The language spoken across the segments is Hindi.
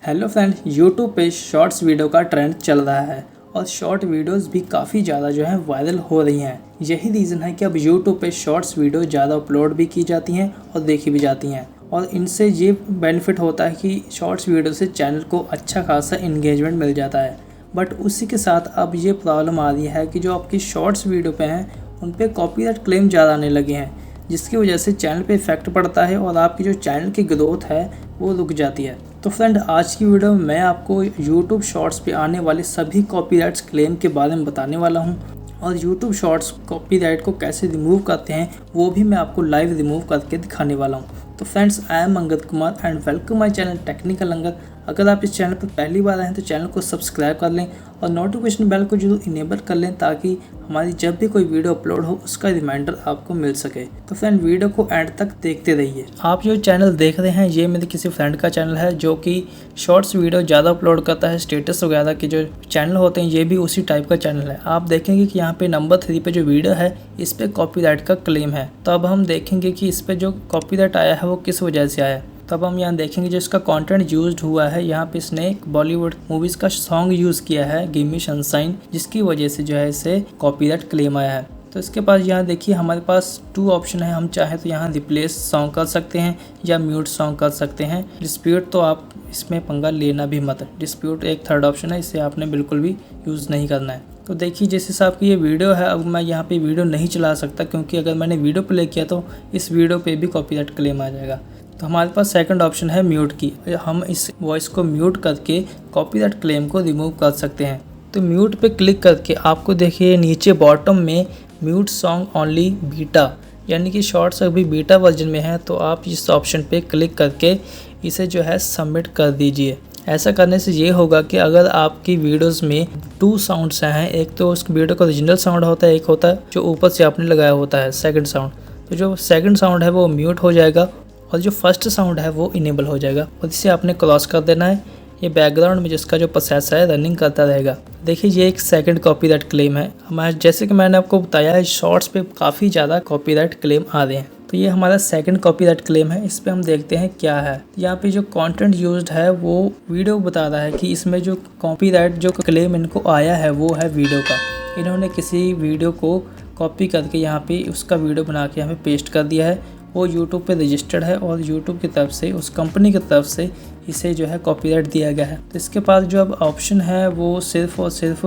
हेलो फ्रेंड्स, यूट्यूब पे शॉर्ट्स वीडियो का ट्रेंड चल रहा है और शॉर्ट वीडियोस भी काफ़ी ज़्यादा जो है वायरल हो रही हैं। यही रीज़न है कि अब यूट्यूब पे शॉर्ट्स वीडियो ज़्यादा अपलोड भी की जाती हैं और देखी भी जाती हैं। और इनसे ये बेनिफिट होता है कि शॉर्ट्स वीडियो से चैनल को अच्छा खासा इंगेजमेंट मिल जाता है। बट उसी के साथ अब ये प्रॉब्लम आ रही है कि जो आपकी शॉर्ट्स वीडियो पे हैं उन पर कॉपीराइट क्लेम ज़्यादा आने लगे हैं, जिसकी वजह से चैनल पे इफेक्ट पड़ता है और आपकी जो चैनल की ग्रोथ है वो रुक जाती है। तो फ्रेंड, आज की वीडियो में मैं आपको YouTube शॉर्ट्स पे आने वाले सभी कॉपीराइट्स क्लेम के बारे में बताने वाला हूं और YouTube शॉर्ट्स कॉपीराइट को कैसे रिमूव करते हैं वो भी मैं आपको लाइव रिमूव करके दिखाने वाला हूं। तो friends, I am Angad Kumar and welcome my channel technical Angad. अगर आप इस चैनल पर पहली बार आए हैं तो चैनल को सब्सक्राइब कर लें और नोटिफिकेशन बेल को जरूर इनेबल कर लें ताकि हमारी जब भी कोई वीडियो अपलोड हो उसका रिमाइंडर आपको मिल सके। तो फ्रेंड, वीडियो को एंड तक देखते रहिए। आप जो चैनल देख रहे हैं ये मेरे किसी फ्रेंड का चैनल है जो कि शॉर्ट्स वीडियो ज़्यादा अपलोड करता है। स्टेटस वगैरह के जो चैनल होते हैं ये भी उसी टाइप का चैनल है। आप देखेंगे कि यहाँ पे नंबर 3 पे जो वीडियो है इस पर कॉपीराइट का क्लेम है। तो अब हम देखेंगे कि इस पर जो कॉपीराइट आया है वो किस वजह से आया है। तब हम यहाँ देखेंगे जो इसका कंटेंट यूज्ड हुआ है, यहाँ पे इसने बॉलीवुड मूवीज़ का सॉन्ग यूज़ किया है गिव मी सनशाइन, जिसकी वजह से जो है इसे कॉपीराइट क्लेम आया है। तो इसके पास यहाँ देखिए हमारे पास 2 ऑप्शन है। हम चाहे तो यहाँ रिप्लेस सॉन्ग कर सकते हैं या म्यूट सॉन्ग कर सकते हैं। डिस्प्यूट तो आप इसमें पंगा लेना भी मत। डिस्प्यूट एक थर्ड ऑप्शन है, इसे आपने बिल्कुल भी यूज़ नहीं करना है। तो देखिए जिस हिसाब की ये वीडियो है, अब मैं यहाँ पे वीडियो नहीं चला सकता क्योंकि अगर मैंने वीडियो प्ले किया तो इस वीडियो पे भी कॉपीराइट क्लेम आ जाएगा। तो हमारे पास सेकंड ऑप्शन है म्यूट की। हम इस वॉइस को म्यूट करके कॉपीराइट क्लेम को रिमूव कर सकते हैं। तो म्यूट पे क्लिक करके आपको देखिए नीचे बॉटम में म्यूट सॉन्ग ओनली बीटा, यानी कि शॉर्ट्स अभी बीटा वर्जन में है। तो आप इस ऑप्शन पे क्लिक करके इसे जो है सबमिट कर दीजिए। ऐसा करने से ये होगा कि अगर आपकी वीडियोस में 2 साउंड्स हैं, एक तो उस वीडियो का ओरिजिनल साउंड होता है, एक होता है जो ऊपर से आपने लगाया होता है सेकंड साउंड। तो जो सेकंड साउंड है वो म्यूट हो जाएगा और जो फर्स्ट साउंड है वो इनेबल हो जाएगा और इसे आपने क्रॉस कर देना है। ये बैकग्राउंड में जिसका जो प्रोसेस है रनिंग करता रहेगा। देखिए ये एक सेकंड कॉपीराइट क्लेम है। जैसे कि मैंने आपको बताया है शॉर्ट्स पे काफ़ी ज़्यादा कॉपीराइट क्लेम आ रहे हैं। तो ये हमारा सेकंड कॉपीराइट क्लेम है। इस पर हम देखते हैं क्या है। यहाँ पे जो कंटेंट यूज्ड है वो वीडियो बता रहा है कि इसमें जो कॉपीराइट जो क्लेम इनको आया है वो है वीडियो का। इन्होंने किसी वीडियो को कॉपी करके यहाँ पे उसका वीडियो बना के यहाँ पे पेस्ट कर दिया है। वो यूट्यूब पे रजिस्टर्ड है और यूट्यूब की तरफ से उस कंपनी की तरफ से इसे जो है कॉपीराइट दिया गया है। तो इसके पास जो अब ऑप्शन है वो सिर्फ और सिर्फ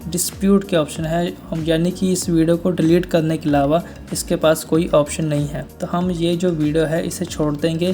डिस्प्यूट के ऑप्शन है, यानी कि इस वीडियो को डिलीट करने के अलावा इसके पास कोई ऑप्शन नहीं है। तो हम ये जो वीडियो है इसे छोड़ देंगे।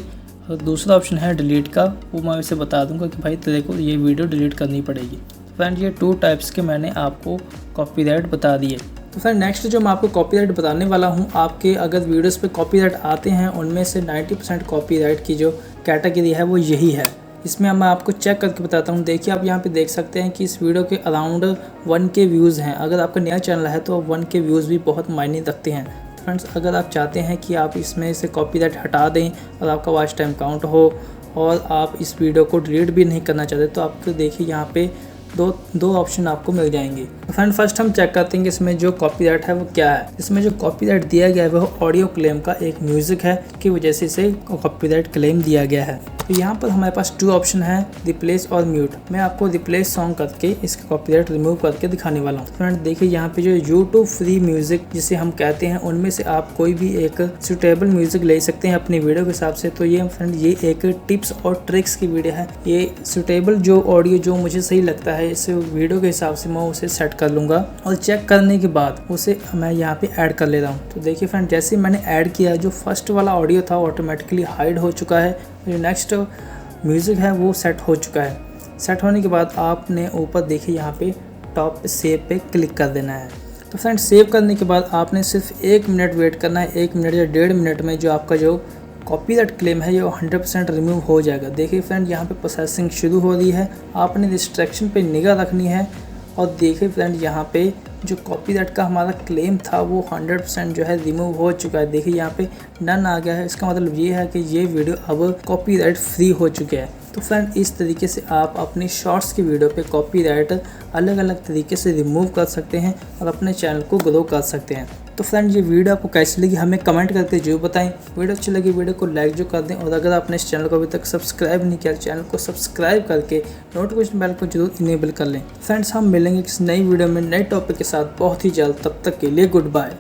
और दूसरा ऑप्शन है डिलीट का, वो मैं इसे बता दूंगा कि भाई तेरे को ये वीडियो डिलीट करनी पड़ेगी। फ्रेंड, ये 2 टाइप्स के मैंने आपको कॉपीराइट बता दिए। तो फिर नेक्स्ट जो मैं आपको कॉपीराइट बताने वाला हूँ, आपके अगर वीडियोस पे कॉपीराइट आते हैं उनमें से 90% कॉपीराइट की जो कैटेगरी है वो यही है। इसमें मैं आपको चेक करके बताता हूँ। देखिए आप यहाँ पे देख सकते हैं कि इस वीडियो के अराउंड 1K व्यूज़ हैं। अगर आपका नया चैनल है तो 1K व्यूज़ भी बहुत मायने रखते हैं। फ्रेंड्स, अगर आप चाहते हैं कि आप इसमें से कॉपीराइट हटा दें और आपका वॉच टाइम काउंट हो और आप इस वीडियो को डिलीट भी नहीं करना चाहते तो आपको देखिए यहाँ पे दो ऑप्शन आपको मिल जाएंगे। फ्रेंड, फर्स्ट हम चेक करते हैं कि इसमें जो कॉपीराइट है वो क्या है। इसमें जो कॉपीराइट दिया गया है वो ऑडियो क्लेम का एक म्यूजिक है की वजह से इसे कॉपीराइट क्लेम दिया गया है। तो यहाँ पर हमारे पास 2 ऑप्शन है, रिप्लेस और म्यूट। मैं आपको रिप्लेस सॉन्ग करके इसका कॉपीराइट रिमूव करके दिखाने वाला हूँ। फ्रेंड देखिए यहाँ पे जो यूट्यूब फ्री म्यूजिक जिसे हम कहते हैं उनमें से आप कोई भी एक सुटेबल म्यूजिक ले सकते हैं अपनी वीडियो के हिसाब से। तो ये फ्रेंड ये एक टिप्स और ट्रिक्स की वीडियो है। ये सुटेबल जो ऑडियो जो मुझे सही लगता है इस वीडियो के हिसाब से मैं उसे सेट कर लूँगा और चेक करने के बाद उसे मैं यहाँ पे ऐड कर ले रहा हूँ। तो देखिए फ्रेंड, जैसे मैंने ऐड किया जो फर्स्ट वाला ऑडियो था ऑटोमेटिकली हाइड हो चुका है। जो नेक्स्ट म्यूज़िक है वो सेट हो चुका है। सेट होने के बाद आपने ऊपर देखिए यहाँ पे टॉप पे सेव पे क्लिक कर देना है। तो फ्रेंड, सेव करने के बाद आपने सिर्फ 1 मिनट वेट करना है। 1 मिनट या 1.5 मिनट में जो आपका जो कॉपीराइट क्लेम है ये 100% रिमूव हो जाएगा। देखिए फ्रेंड, यहाँ पे प्रोसेसिंग शुरू हो रही है। आपने रिस्ट्रिक्शन पे निगाह रखनी है और देखिए फ्रेंड यहाँ पे जो कॉपीराइट का हमारा क्लेम था वो 100% जो है रिमूव हो चुका है। देखिए यहाँ पे डन आ गया है। इसका मतलब ये है कि ये वीडियो अब कॉपीराइट फ्री हो चुका है। तो फ्रेंड इस तरीके से आप अपनी शॉर्ट्स की वीडियो पे कॉपीराइट अलग अलग तरीके से रिमूव कर सकते हैं और अपने चैनल को ग्रो कर सकते हैं। तो फ्रेंड ये वीडियो आपको कैसी लगी हमें कमेंट करके जरूर बताएं। वीडियो अच्छी लगी वीडियो को लाइक जो कर दें, और अगर आपने इस चैनल को अभी तक सब्सक्राइब नहीं किया चैनल को सब्सक्राइब करके नोटिफिकेशन बेल को जरूर इनेबल कर लें। फ्रेंड्स हम मिलेंगे किसी नई वीडियो में नए टॉपिक के साथ बहुत ही जल्द, तब तक के लिए गुड बाय।